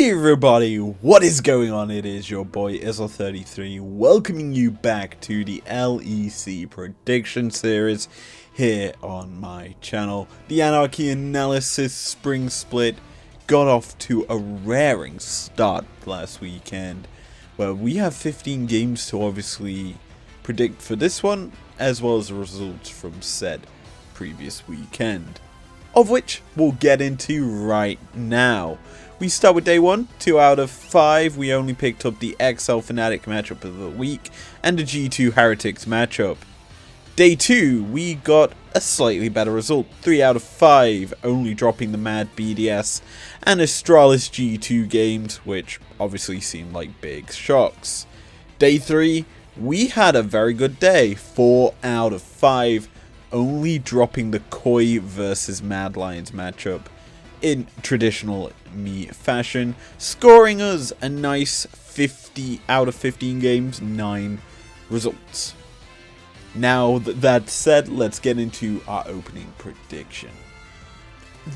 Hey everybody, what is going on? It is your boy Izlo33 welcoming you back to the LEC prediction series here on my channel. The Anarchy Analysis Spring Split got off to a raring start last weekend, where we have 15 games to obviously predict for this one, as well as the results from said previous weekend, of which we'll get into right now. We start with day 1, 2 out of 5. We only picked up the XL Fnatic matchup of the week and the G2 Heretics matchup. Day 2, we got a slightly better result, 3 out of 5, only dropping the Mad BDS and Astralis G2 games, which obviously seemed like big shocks. Day 3, we had a very good day, 4 out of 5, only dropping the Koi versus Mad Lions matchup in traditional me fashion, scoring us a nice 50 out of 15 games, 9 results. Now that said, let's get into our opening prediction.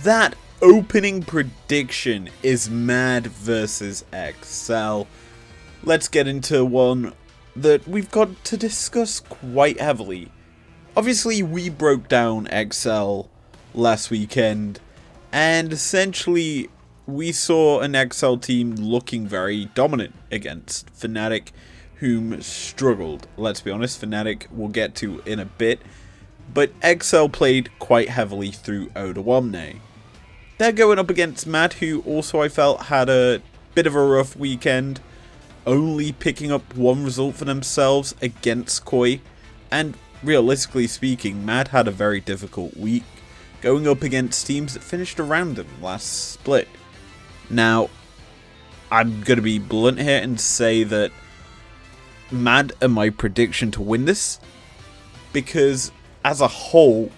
That opening prediction is Mad versus XL. Let's get into one that we've got to discuss quite heavily. Obviously, we broke down XL last weekend, and essentially we saw an XL team looking very dominant against Fnatic, whom struggled. Let's be honest, Fnatic we'll get to in a bit, but XL played quite heavily through Oda. They're going up against Mad, who also I felt had a bit of a rough weekend, only picking up one result for themselves against Koi, and realistically speaking, Mad had a very difficult week, going up against teams that finished around them last split. Now, I'm going to be blunt here and say that Mad are my prediction to win this, because as a whole,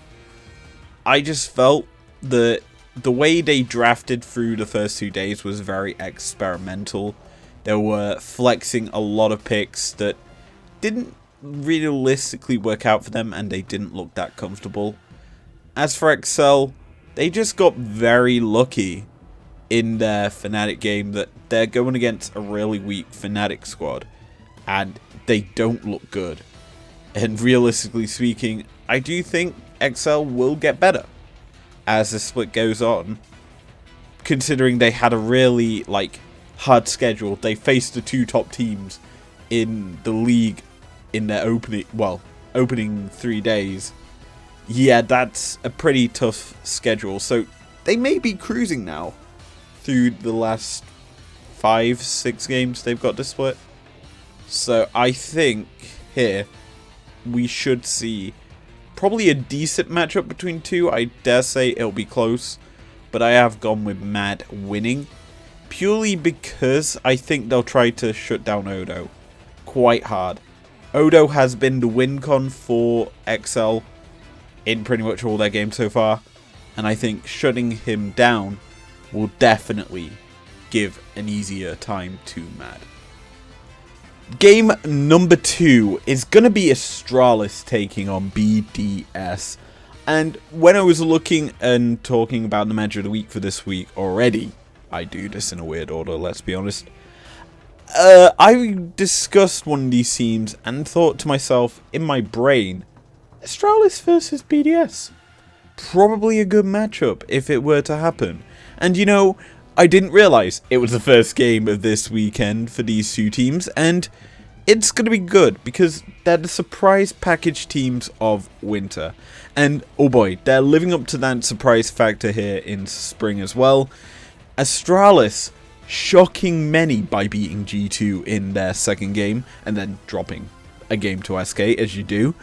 I just felt that the way they drafted through the first 2 days was very experimental. They were flexing a lot of picks that didn't realistically work out for them, and they didn't look that comfortable. As for XL, they just got very lucky in their Fnatic game that they're going against a really weak Fnatic squad, and they don't look good. And realistically speaking, I do think XL will get better as the split goes on, considering they had a really hard schedule. They faced the 2 top teams in the league in their opening 3 days. Yeah, that's a pretty tough schedule, so they may be cruising now through the last 5-6 games they've got to split. So I think here we should see probably a decent matchup between 2. I dare say it'll be close, but I have gone with Mad winning, purely because I think they'll try to shut down Odo quite hard. Odo has been the win con for XL in pretty much all their games so far, and I think shutting him down will definitely give an easier time to Mad. Game number 2 is going to be Astralis taking on BDS, and when I was looking and talking about the match of the week for this week already, I do this in a weird order, let's be honest, I discussed one of these teams and thought to myself in my brain, Astralis versus BDS. Probably a good matchup if it were to happen. And you know, I didn't realise it was the first game of this weekend for these 2 teams, and it's going to be good because they're the surprise package teams of winter. And oh boy, they're living up to that surprise factor here in spring as well. Astralis shocking many by beating G2 in their second game and then dropping a game to SK, as you do.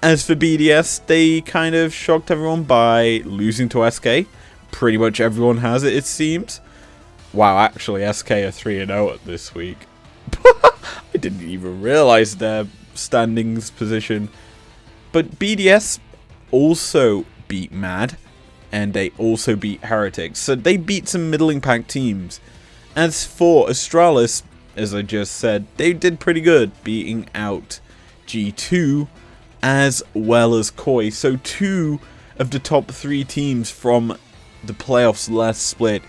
As for BDS, they kind of shocked everyone by losing to SK. Pretty much everyone has it, it seems. Wow, actually, SK are 3-0 at this week. I didn't even realise their standings position. But BDS also beat Mad, and they also beat Heretics. So they beat some middling pack teams. As for Astralis, as I just said, they did pretty good, beating out G2 as well as Koi. So 2 of the top 3 teams from the playoffs last split,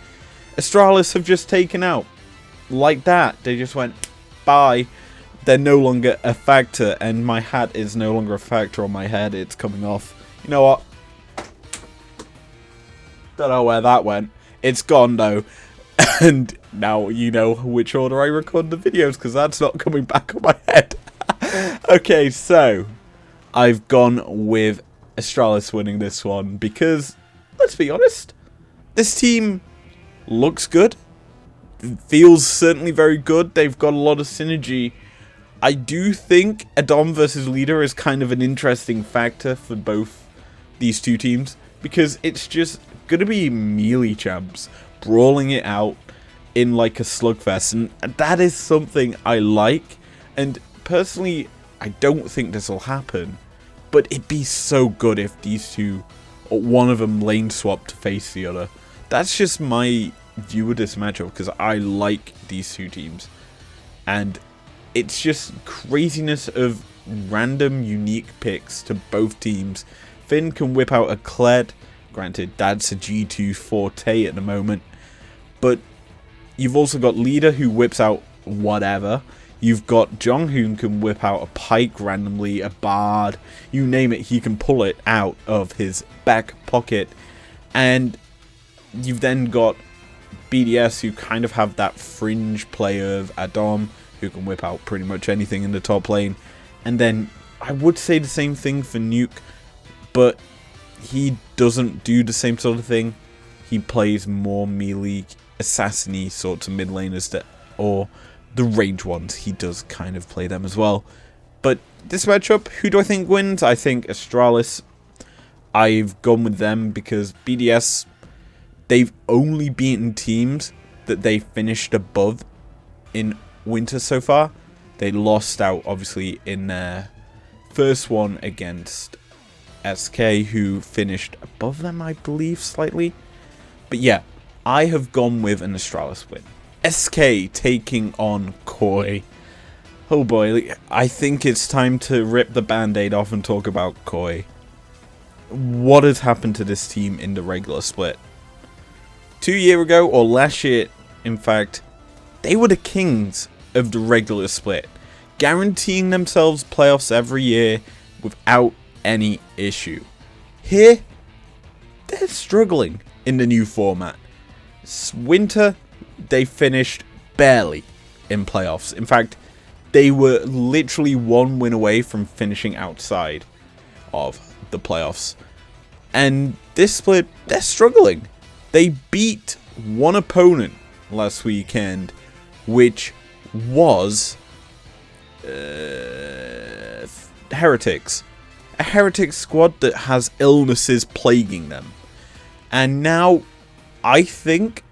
Astralis have just taken out. like that, they just went, bye. They're no longer a factor, and my hat is no longer a factor on my head. It's coming off. You know what? Don't know where that went. It's gone, though. And now you know which order I record the videos, because that's not coming back on my head. Okay, so I've gone with Astralis winning this one, because, let's be honest, this team looks good. Feels certainly very good. They've got a lot of synergy. I do think a Dom versus Leader is kind of an interesting factor for both these two teams, because it's just going to be melee champs brawling it out in like a slugfest, and that is something I like. And personally, I don't think this will happen, but it'd be so good if these two, or one of them, lane swap to face the other. That's just my view of this matchup, because I like these two teams, and it's just craziness of random unique picks to both teams. Finn can whip out a Kled. Granted, that's a G2 forte at the moment. But you've also got Leader, who whips out whatever. You've got Jong, who can whip out a Pike randomly, a Bard. You name it, he can pull it out of his back pocket. And you've then got BDS, who kind of have that fringe player of Adam, who can whip out pretty much anything in the top lane. And then I would say the same thing for Nuke, but he doesn't do the same sort of thing. He plays more melee, assassin-y sorts of mid laners, or the range ones. He does kind of play them as well. But this matchup, who do I think wins? I think Astralis. I've gone with them because BDS, they've only beaten teams that they finished above in winter so far. They lost out, obviously, in their first one against SK, who finished above them, I believe, slightly. But yeah, I have gone with an Astralis win. SK taking on Koi. Oh boy, I think it's time to rip the band-aid off and talk about Koi. What has happened to this team in the regular split? 2 years ago, or last year, in fact, they were the kings of the regular split, guaranteeing themselves playoffs every year without any issue. Here, they're struggling in the new format. Winter, they finished barely in playoffs. In fact, they were literally one win away from finishing outside of the playoffs. And this split, they're struggling. They beat one opponent last weekend, which was Heretics. A Heretics squad that has illnesses plaguing them. And now, I think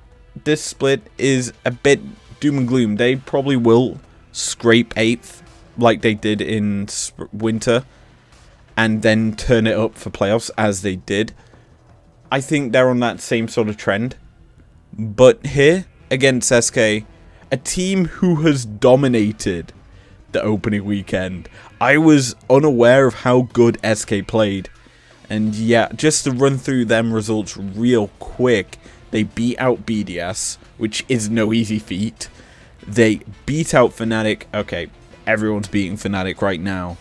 this split is a bit doom and gloom. They probably will scrape 8th like they did in winter, and then turn it up for playoffs as they did. I think they're on that same sort of trend. But here, against SK, a team who has dominated the opening weekend, I was unaware of how good SK played. And yeah, just to run through them results real quick, they beat out BDS, which is no easy feat. They beat out Fnatic. Okay, everyone's beating Fnatic right now.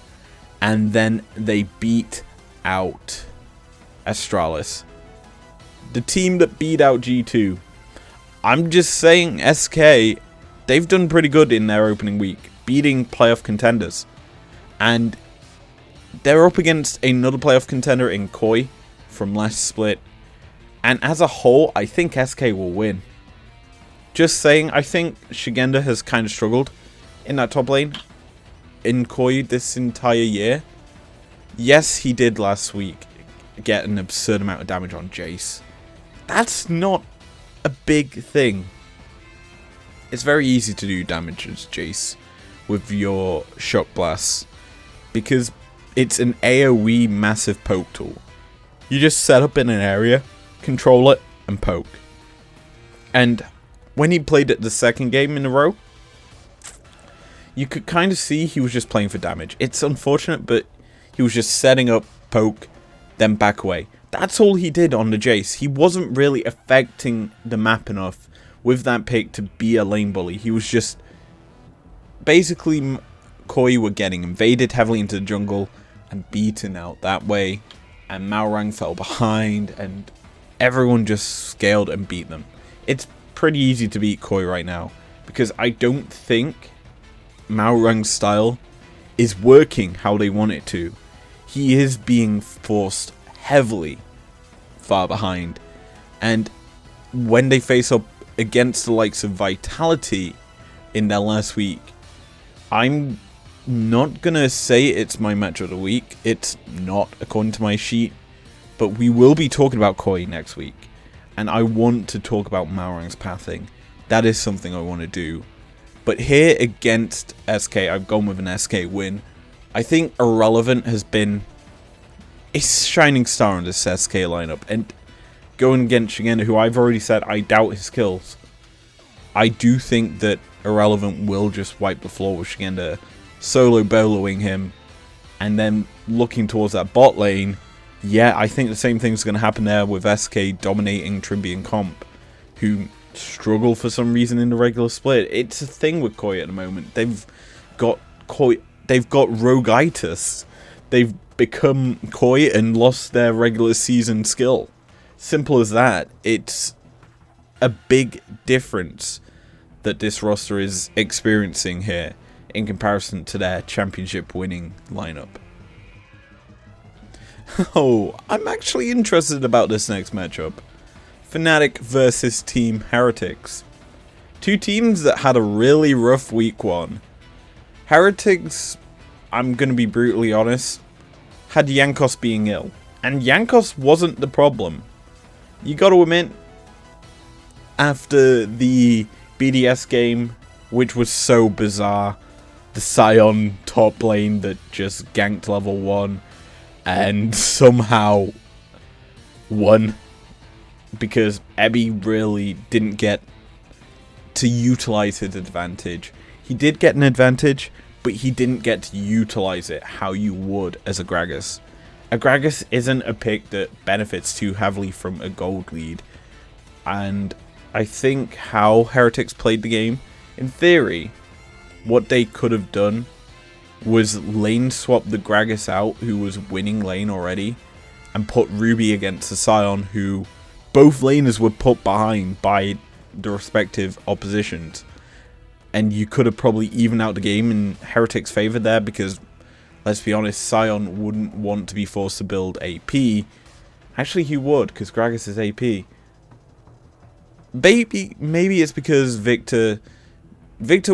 And then they beat out Astralis, the team that beat out G2. I'm just saying, SK, they've done pretty good in their opening week, beating playoff contenders. And they're up against another playoff contender in Koi from last split. And as a whole, I think SK will win. Just saying, I think Shigenda has kind of struggled in that top lane in Koi this entire year. Yes, he did last week get an absurd amount of damage on Jace. That's not a big thing. It's very easy to do damage as Jace with your Shock Blast, because it's an AoE massive poke tool. You just set up in an area, control it, and poke. And when he played it the second game in a row, you could kind of see he was just playing for damage. It's unfortunate, but he was just setting up, poke, then back away. That's all he did on the Jace. He wasn't really affecting the map enough with that pick to be a lane bully. He was just... Basically, Koi were getting invaded heavily into the jungle and beaten out that way. And Maorang fell behind and everyone just scaled and beat them. It's pretty easy to beat Koi right now because I don't think Maorang's style is working how they want it to. He is being forced heavily far behind, and when they face up against the likes of Vitality in their last week, I'm not gonna say it's my match of the week. It's not according to my sheet, but we will be talking about Koi next week, and I want to talk about Maorang's pathing. That is something I want to do. But here against SK, I've gone with an SK win. I think Irrelevant has been a shining star on this SK lineup, and going against Shigenda, who I've already said I doubt his skills, I do think that Irrelevant will just wipe the floor with Shigenda, solo boloing him, and then looking towards that bot lane. Yeah, I think the same thing's going to happen there with SK dominating Trimby and Comp, who struggle for some reason in the regular split. It's a thing with Koi at the moment. They've got roguitis. They've become Koi and lost their regular season skill. Simple as that. It's a big difference that this roster is experiencing here in comparison to their championship winning lineup. Oh, I'm actually interested about this next matchup. Fnatic versus Team Heretics. Two teams that had a really rough week one. Heretics, I'm going to be brutally honest, had Jankos being ill. And Jankos wasn't the problem. You got to admit, after the BDS game, which was so bizarre, the Sion top lane that just ganked level 1 and somehow won, because Ebby really didn't get to utilize his advantage. He did get an advantage, but he didn't get to utilize it how you would as a Gragas. A Gragas isn't a pick that benefits too heavily from a gold lead, and I think how Heretics played the game, in theory, what they could have done was lane swap the Gragas out, who was winning lane already, and put Ruby against the Sion, who both laners were put behind by the respective oppositions. And you could have probably evened out the game in Heretics' favour there, because, let's be honest, Sion wouldn't want to be forced to build AP. Actually, he would, because Gragas is AP. Maybe it's because Victor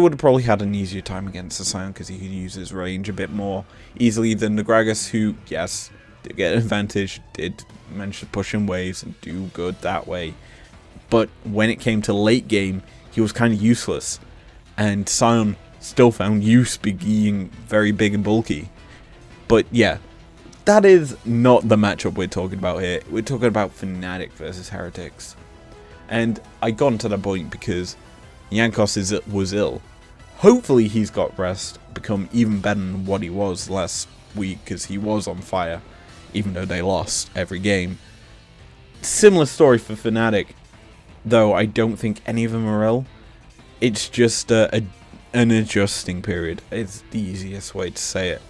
would have probably had an easier time against the Sion, because he could use his range a bit more easily than the Gragas, who, yes, did get an advantage, did manage to push in waves and do good that way. But when it came to late game, he was kind of useless. And Sion still found use being very big and bulky. But yeah, that is not the matchup we're talking about here. We're talking about Fnatic versus Heretics. And I got onto that point because Jankos was ill. Hopefully he's got rest, become even better than what he was last week, because he was on fire, even though they lost every game. Similar story for Fnatic, though I don't think any of them are ill. It's just an adjusting period. It's the easiest way to say it.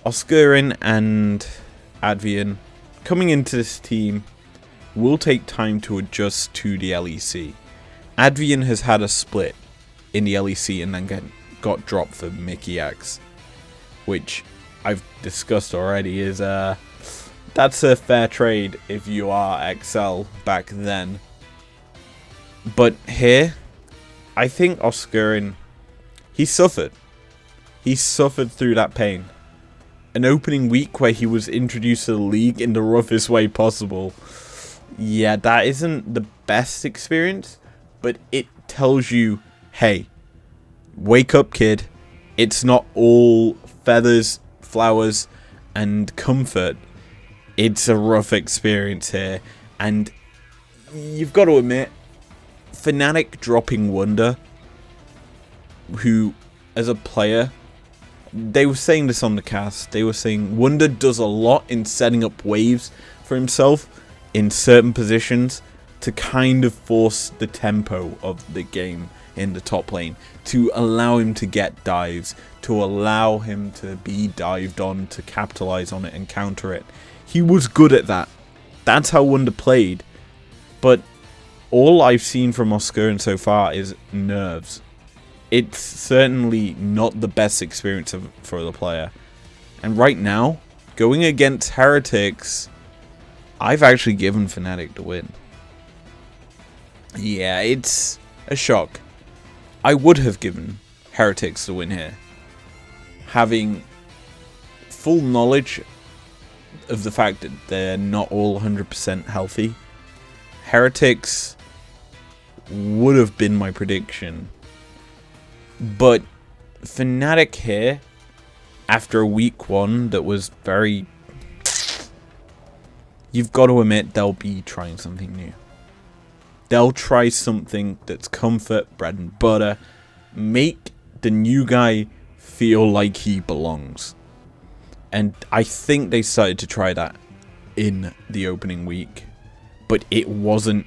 Oscurin and Advian coming into this team will take time to adjust to the LEC. Advian has had a split in the LEC and then got dropped for Mickey X, which I've discussed already is that's a fair trade if you are XL back then. But here, I think Oscurin, he suffered. He suffered through that pain. An opening week where he was introduced to the league in the roughest way possible. Yeah, that isn't the best experience, but it tells you, hey, wake up, kid. It's not all feathers, flowers, and comfort. It's a rough experience here. And you've got to admit, Fnatic dropping Wunder, who, as a player, they were saying this on the cast, they were saying Wunder does a lot in setting up waves for himself in certain positions to kind of force the tempo of the game in the top lane, to allow him to get dives, to allow him to be dived on, to capitalize on it and counter it. He was good at that. That's how Wunder played. But all I've seen from Oscarin so far is nerves. It's certainly not the best experience for the player. And right now, going against Heretics, I've actually given Fnatic the win. Yeah, it's a shock. I would have given Heretics the win here. Having full knowledge of the fact that they're not all 100% healthy, Heretics would have been my prediction. But Fnatic here, after week 1 that was very... You've got to admit they'll be trying something new. They'll try something that's comfort, bread and butter. Make the new guy feel like he belongs. And I think they started to try that in the opening week. But it wasn't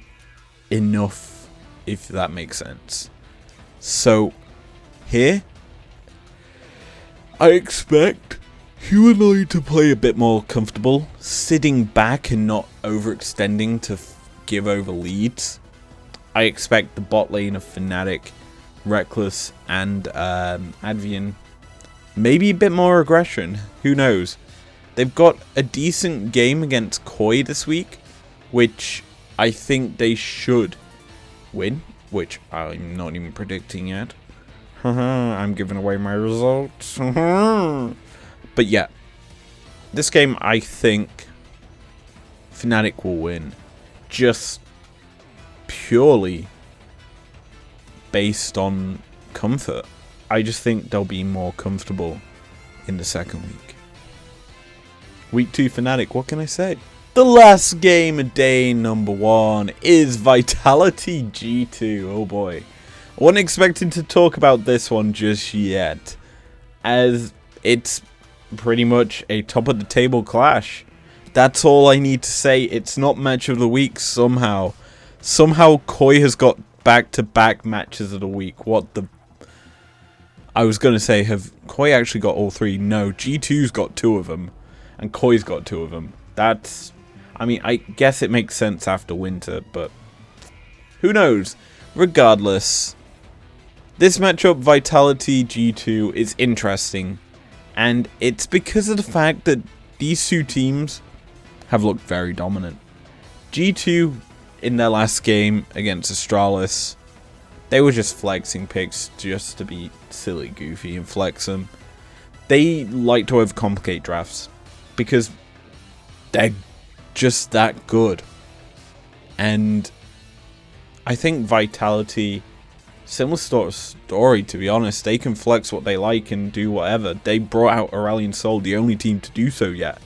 enough, if that makes sense. So, here, I expect humanoid to play a bit more comfortable, sitting back and not overextending to give over leads. I expect the bot lane of Fnatic, Reckless, and Advian, maybe a bit more aggression. Who knows? They've got a decent game against Koi this week, which I think they should win, which I'm not even predicting yet. I'm giving away my results. But yeah, this game I think Fnatic will win, just purely based on comfort. I just think they'll be more comfortable in the second week. Week 2 Fnatic, what can I say? The last game of day number 1 is Vitality G2. Oh boy. I wasn't expecting to talk about this one just yet, as it's pretty much a top of the table clash. That's all I need to say. It's not match of the week somehow. Somehow Koi has got back-to-back matches of the week. What the... I was going to say, have Koi actually got all 3? No, G2's got 2 of them, and Koi's got 2 of them. That's... I mean, I guess it makes sense after winter, but who knows? Regardless, this matchup, Vitality G2, is interesting, and it's because of the fact that these 2 teams have looked very dominant. G2, in their last game against Astralis, they were just flexing picks just to be silly, goofy, and flex them. They like to overcomplicate drafts because they're just that good. And I think Vitality, similar story to be honest, they can flex what they like and do whatever. They brought out Aurelion Sol, the only team to do so yet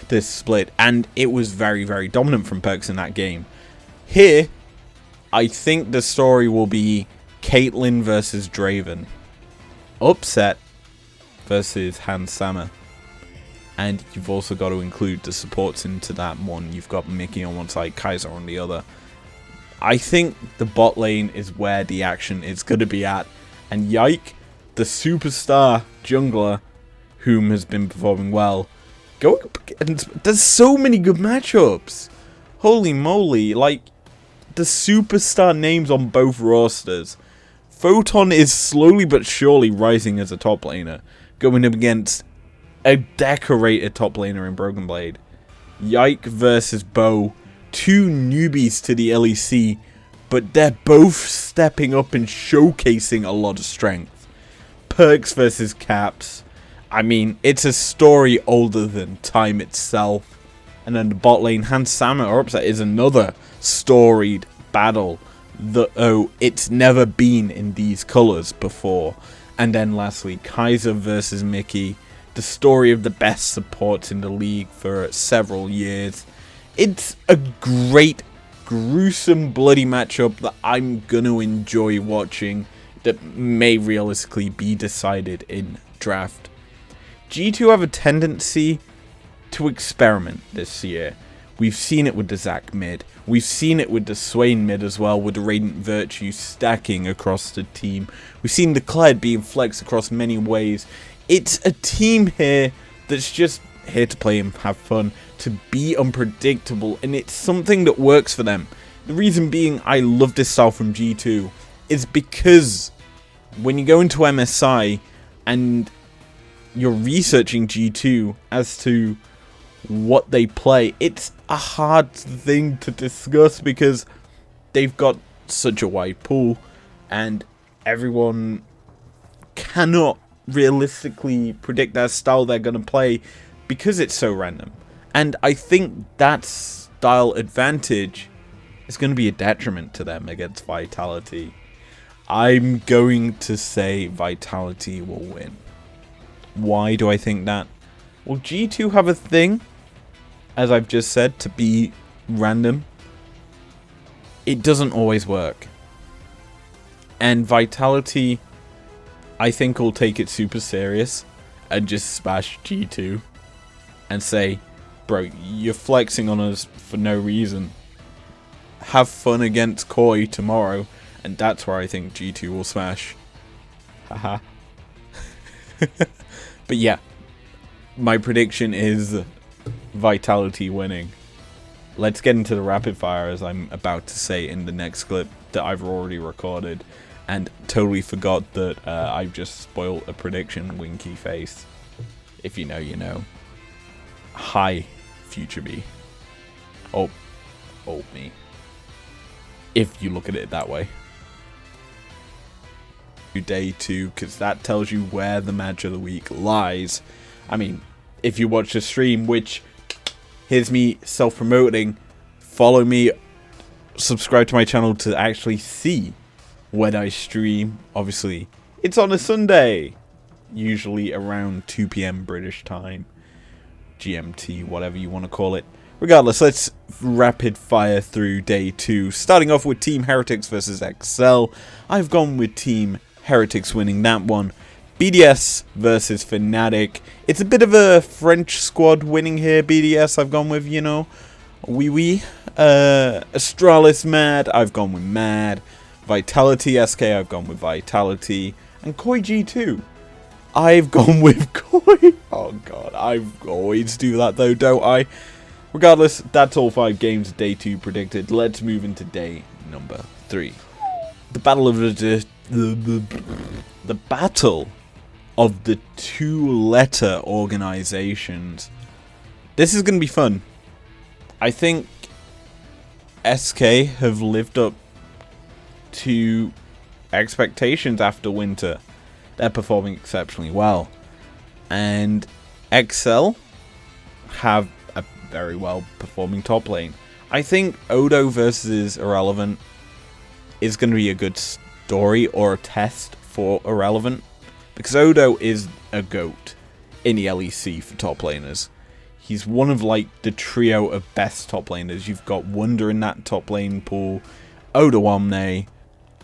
this split, and it was very, very dominant from Perkz in that game. Here, I think the story will be Caitlyn versus Draven, Upset versus Hans Sama. And you've also got to include the supports into that one. You've got Mickey on one side, Kaiser on the other. I think the bot lane is where the action is going to be at. And Yike, the superstar jungler, whom has been performing well, going up against... There's so many good matchups. Holy moly. Like, the superstar names on both rosters. Photon is slowly but surely rising as a top laner, going up against a decorated top laner in Broken Blade. Yike versus Bo, 2 newbies to the LEC, but they're both stepping up and showcasing a lot of strength. Perkz versus Caps, I mean, it's a story older than time itself. And then the bot lane, Hans Sama or Upset, is another storied battle, though it's never been in these colours before. And then lastly, Kaiser versus Mickey, the story of the best supports in the league for several years. It's a great, gruesome, bloody matchup that I'm gonna enjoy watching, that may realistically be decided in draft. G2 have a tendency to experiment this year We've seen it with the Zac mid. We've seen it with the Swain mid as well, with the Radiant Virtue stacking across the team. We've seen the Kled being flexed across many ways. It's a team here that's just here to play and have fun, to be unpredictable, and it's something that works for them. The reason being I love this style from G2 is because when you go into MSI and you're researching G2 as to what they play, it's a hard thing to discuss because they've got such a wide pool and everyone cannot realistically predict that style they're going to play because it's so random. And I think that style advantage is going to be a detriment to them against Vitality. I'm going to say Vitality will win. Why do I think that? Well, G2 have a thing, as I've just said, to be random. It doesn't always work. And Vitality, I think, will take it super serious and just smash G2 and say, bro, you're flexing on us for no reason. Have fun against Koi tomorrow. And that's where I think G2 will smash. Haha. But yeah, my prediction is Vitality winning. Let's get into the rapid fire, as I'm about to say in the next clip that I've already recorded. And totally forgot that I've just spoiled a prediction, winky face. If you know, you know. Hi, future me. Oh, old me. If you look at it that way. Day 2, because that tells you where the match of the week lies. I mean, if you watch the stream, which here's me self-promoting, follow me, subscribe to my channel to actually see when I stream. Obviously, it's on a Sunday, usually around 2 PM British time, GMT, whatever you want to call it. Regardless, let's rapid fire through day 2, starting off with Team Heretics versus XL. I've gone with Team Heretics winning that one. BDS versus Fnatic. It's a bit of a French squad winning here. BDS I've gone with, you know, Astralis Mad, I've gone with Mad. Vitality SK, I've gone with Vitality. And Koi G2, I've gone with Koi. Oh god, I always do that though, don't I? Regardless, that's all 5 games of day 2 predicted. Let's move into day number 3. The battle of the battle of the 2-letter organizations. This is going to be fun. I think SK have lived up to expectations after winter. They're performing exceptionally well. And XL have a very well performing top lane. I think Odo versus Irrelevant is going to be a good story or a test for Irrelevant, because Odo is a GOAT in the LEC for top laners. He's one of like the trio of best top laners. You've got Wunder in that top lane pool, Odo Omne,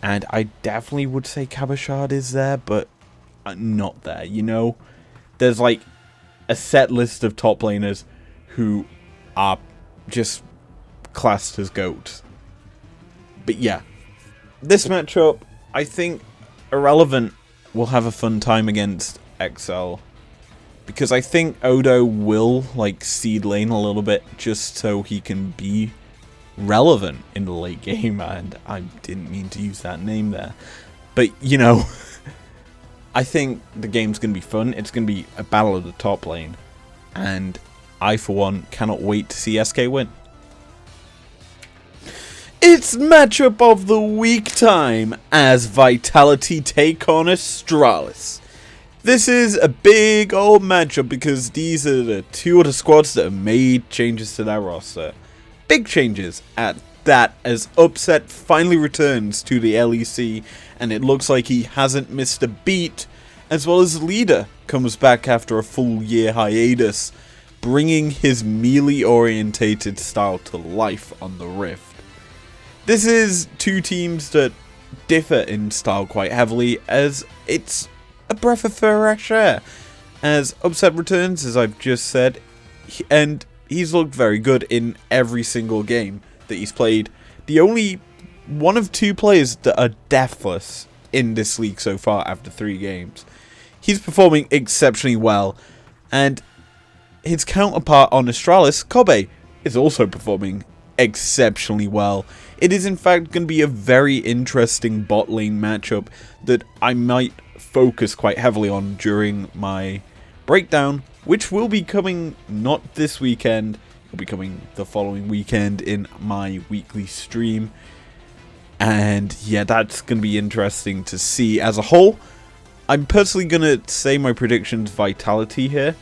and I definitely would say Kabashard is there, but not there, you know? There's like a set list of top laners who are just classed as GOATs. But yeah, this matchup, I think Irrelevant will have a fun time against XL, because I think Odo will like seed lane a little bit just so he can be relevant in the late game, and I didn't mean to use that name there, but you know, I think the game's going to be fun. It's going to be a battle of the top lane, and I for one cannot wait to see SK win. It's matchup of the week time as Vitality take on Astralis. This is a big old matchup because these are the 2 other squads that have made changes to their roster. Big changes at that, as Upset finally returns to the LEC and it looks like he hasn't missed a beat, as well as Leader comes back after a full year hiatus, bringing his melee orientated style to life on the Rift. This is 2 teams that differ in style quite heavily, as it's a breath of fresh air. As Upset returns, as I've just said, and he's looked very good in every single game that he's played. The only one of 2 players that are deathless in this league so far after 3 games. He's performing exceptionally well, and his counterpart on Astralis, Kobe, is also performing exceptionally well. It is in fact going to be a very interesting bot lane matchup that I might focus quite heavily on during my breakdown, which will be coming not this weekend, it'll be coming the following weekend in my weekly stream. And yeah, that's going to be interesting to see as a whole. I'm personally going to say my predictions Vitality here,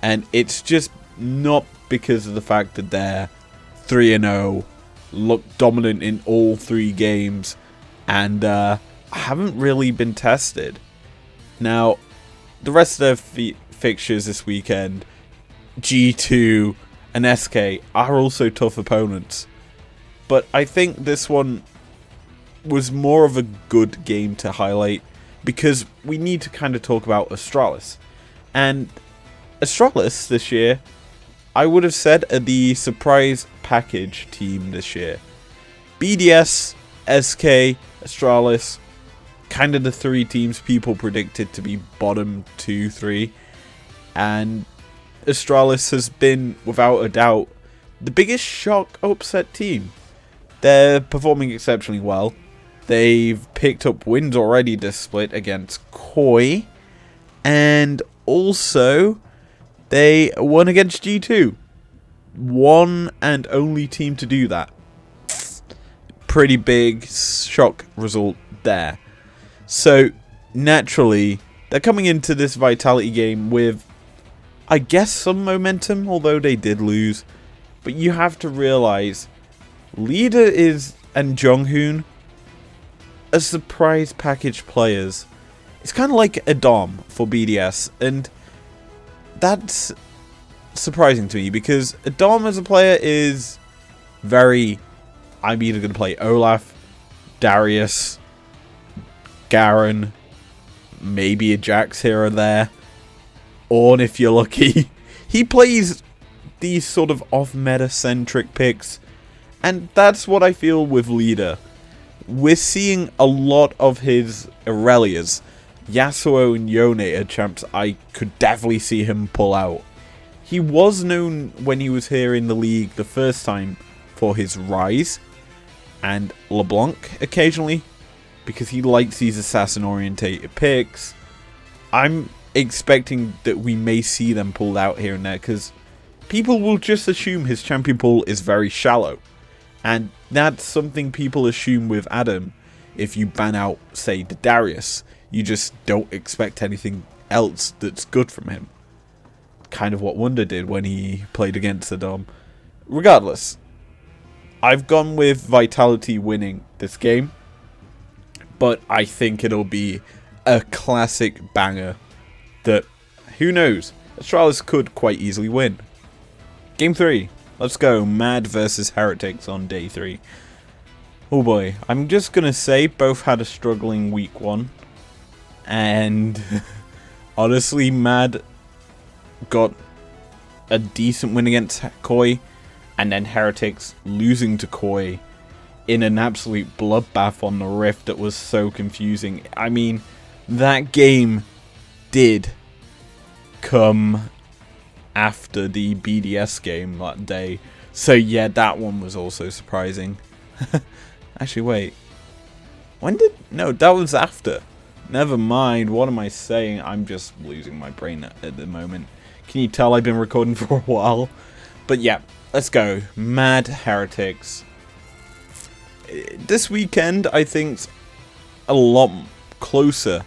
and it's just not because of the fact that they're 3-0, look dominant in all 3 games, and haven't really been tested. Now, the rest of their fixtures this weekend, G2 and SK, are also tough opponents. But I think this one was more of a good game to highlight, because we need to kind of talk about Astralis. And Astralis this year, I would have said, are the surprise package team this year. BDS, SK, Astralis, kind of the 3 teams people predicted to be bottom 2, 3. And Astralis has been, without a doubt, the biggest shock upset team. They're performing exceptionally well. They've picked up wins already this split against Koi. And also, they won against G2. One and only team to do that. Pretty big shock result there. So, naturally, they're coming into this Vitality game with, I guess, some momentum, although they did lose. But you have to realize, Leader and Jonghoon are surprise package players. It's kind of like a Dom for BDS, and that's surprising to me, because a Dom as a player is very, I'm either going to play Olaf, Darius, Garen, maybe a Jax here or there, or if you're lucky, he plays these sort of off-meta centric picks, and that's what I feel with Leader. We're seeing a lot of his Aurelias. Yasuo and Yone are champs I could definitely see him pull out. He was known when he was here in the league the first time for his Rise and LeBlanc occasionally, because he likes these assassin orientated picks. I'm expecting that we may see them pulled out here and there, because people will just assume his champion pool is very shallow. And that's something people assume with Adam. If you ban out, say, the Darius, you just don't expect anything else that's good from him. Kind of what Wunder did when he played against the Dom. Regardless, I've gone with Vitality winning this game, but I think it'll be a classic banger that, who knows, Astralis could quite easily win. Game 3. Let's go. Mad versus Heretics on day 3. Oh boy. I'm just going to say both had a struggling week 1. And honestly, Mad got a decent win against Koi. And then Heretics losing to Koi in an absolute bloodbath on the Rift that was so confusing. I mean, that game did come after the BDS game that day. So yeah, that one was also surprising. Actually, wait. No, that was after. Never mind, what am I saying? I'm just losing my brain at the moment. Can you tell I've been recording for a while? But yeah, let's go. Mad Heretics. This weekend, I think, a lot closer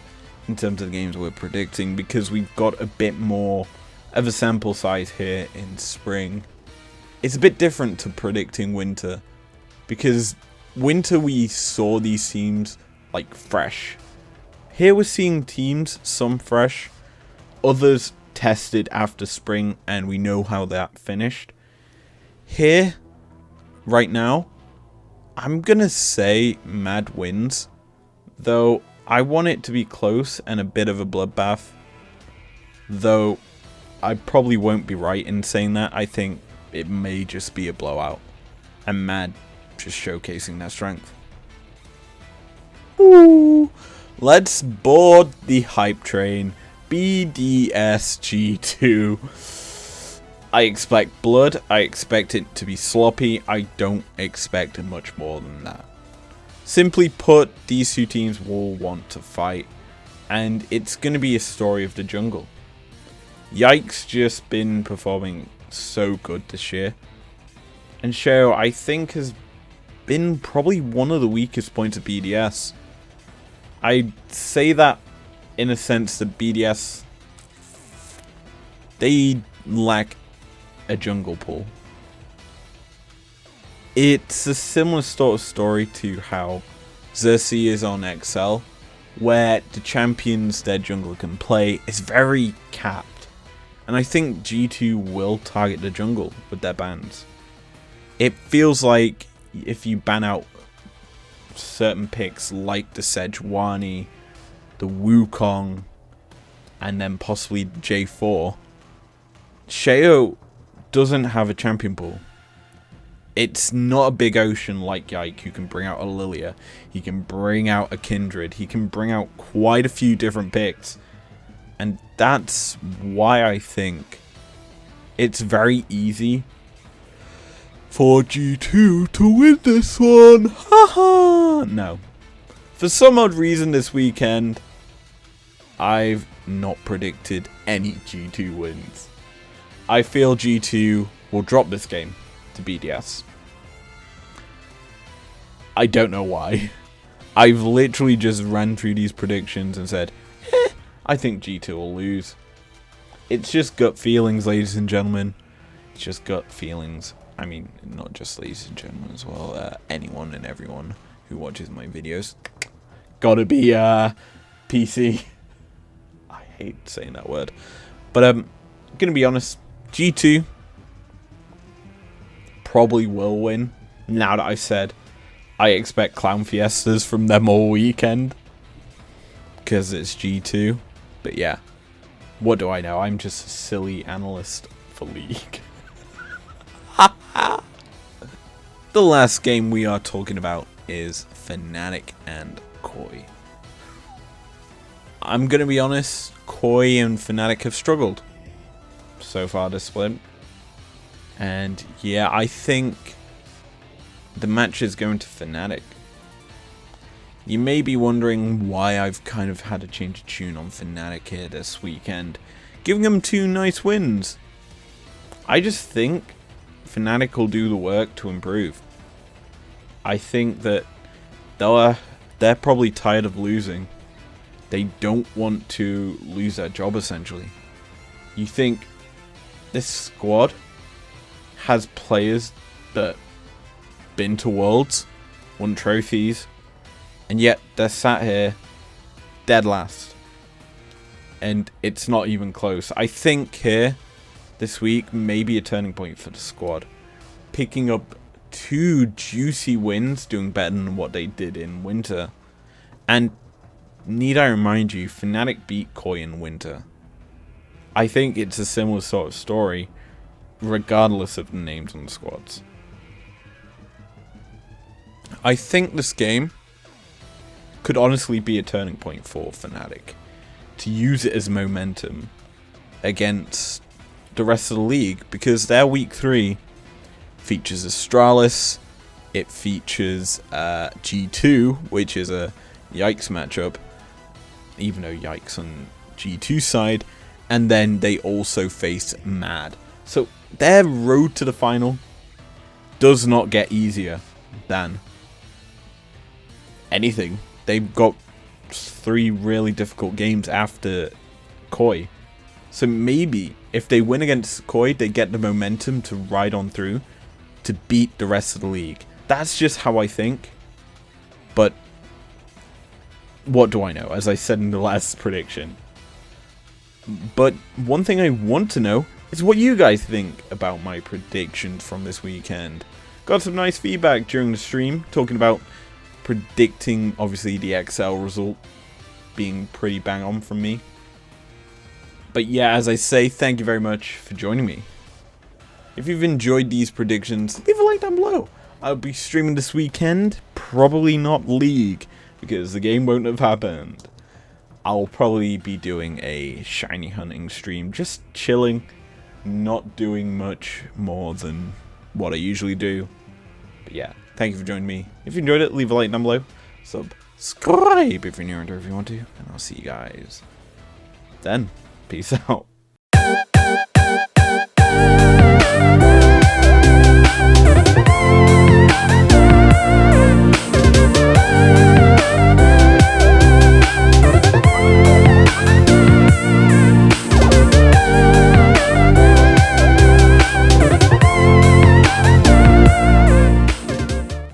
in terms of the games we're predicting, because we've got a bit more of a sample size here in spring. It's a bit different to predicting winter, because winter we saw these teams like fresh. Here we're seeing teams, some fresh, others tested after spring, and we know how that finished. Here, right now, I'm gonna say Mad wins, though I want it to be close and a bit of a bloodbath, though I probably won't be right in saying that. I think it may just be a blowout. And Mad just showcasing their strength. Ooh. Let's board the hype train. BDSG2. I expect blood. I expect it to be sloppy. I don't expect much more than that. Simply put, these two teams will want to fight. And it's going to be a story of the jungle. Yike's just been performing so good this year. And Sheo, I think, has been probably one of the weakest points of BDS. I say that in a sense that BDS, they lack a jungle pool. It's a similar sort of story to how Xerxes is on XL, where the champions their jungler can play is very capped. And I think G2 will target the jungle with their bans. It feels like if you ban out certain picks like the Sejuani, the Wukong, and then possibly J4, Sheo doesn't have a champion pool. It's not a big ocean like Yike, who can bring out a Lilia, he can bring out a Kindred, he can bring out quite a few different picks. And that's why I think it's very easy for G2 to win this one. Haha. No. For some odd reason this weekend, I've not predicted any G2 wins. I feel G2 will drop this game to BDS. I don't know why. I've literally just ran through these predictions and said, I think G2 will lose. It's just gut feelings, ladies and gentlemen. It's just gut feelings. I mean, not just ladies and gentlemen as well. Anyone and everyone who watches my videos. Gotta be PC. I hate saying that word. But gonna be honest, G2 probably will win. Now that I've said I expect clown fiestas from them all weekend, because it's G2. But yeah, what do I know? I'm just a silly analyst for League. The last game we are talking about is Fnatic and Koi. I'm going to be honest, Koi and Fnatic have struggled so far this split. And yeah, I think the match is going to Fnatic. You may be wondering why I've kind of had a change of tune on Fnatic here this weekend, giving them 2 nice wins. I just think Fnatic will do the work to improve. I think that they're probably tired of losing. They don't want to lose their job, essentially. You think this squad has players that been to Worlds, won trophies, and yet they're sat here dead last. And it's not even close. I think here, this week, may be a turning point for the squad. Picking up 2 juicy wins, doing better than what they did in Winter. And need I remind you, Fnatic beat Koi in Winter. I think it's a similar sort of story, regardless of the names on the squads. I think this game could honestly be a turning point for Fnatic, to use it as momentum against the rest of the league, because their week 3 features Astralis, it features G2, which is a Yikes matchup, even though Yikes on G2 side, and then they also face Mad. So their road to the final does not get easier than anything. They've got 3 really difficult games after Koi. So maybe if they win against Koi, they get the momentum to ride on through to beat the rest of the league. That's just how I think. But what do I know? As I said in the last prediction. But one thing I want to know is what you guys think about my predictions from this weekend. Got some nice feedback during the stream, talking about predicting, obviously, the XL result being pretty bang on from me. But yeah, as I say, thank you very much for joining me. If you've enjoyed these predictions, leave a like down below. I'll be streaming this weekend, probably not League, because the game won't have happened. I'll probably be doing a shiny hunting stream, just chilling, not doing much more than what I usually do. But yeah, thank you for joining me. If you enjoyed it, leave a like down below. Subscribe if you're new and if you want to, and I'll see you guys then. Peace out.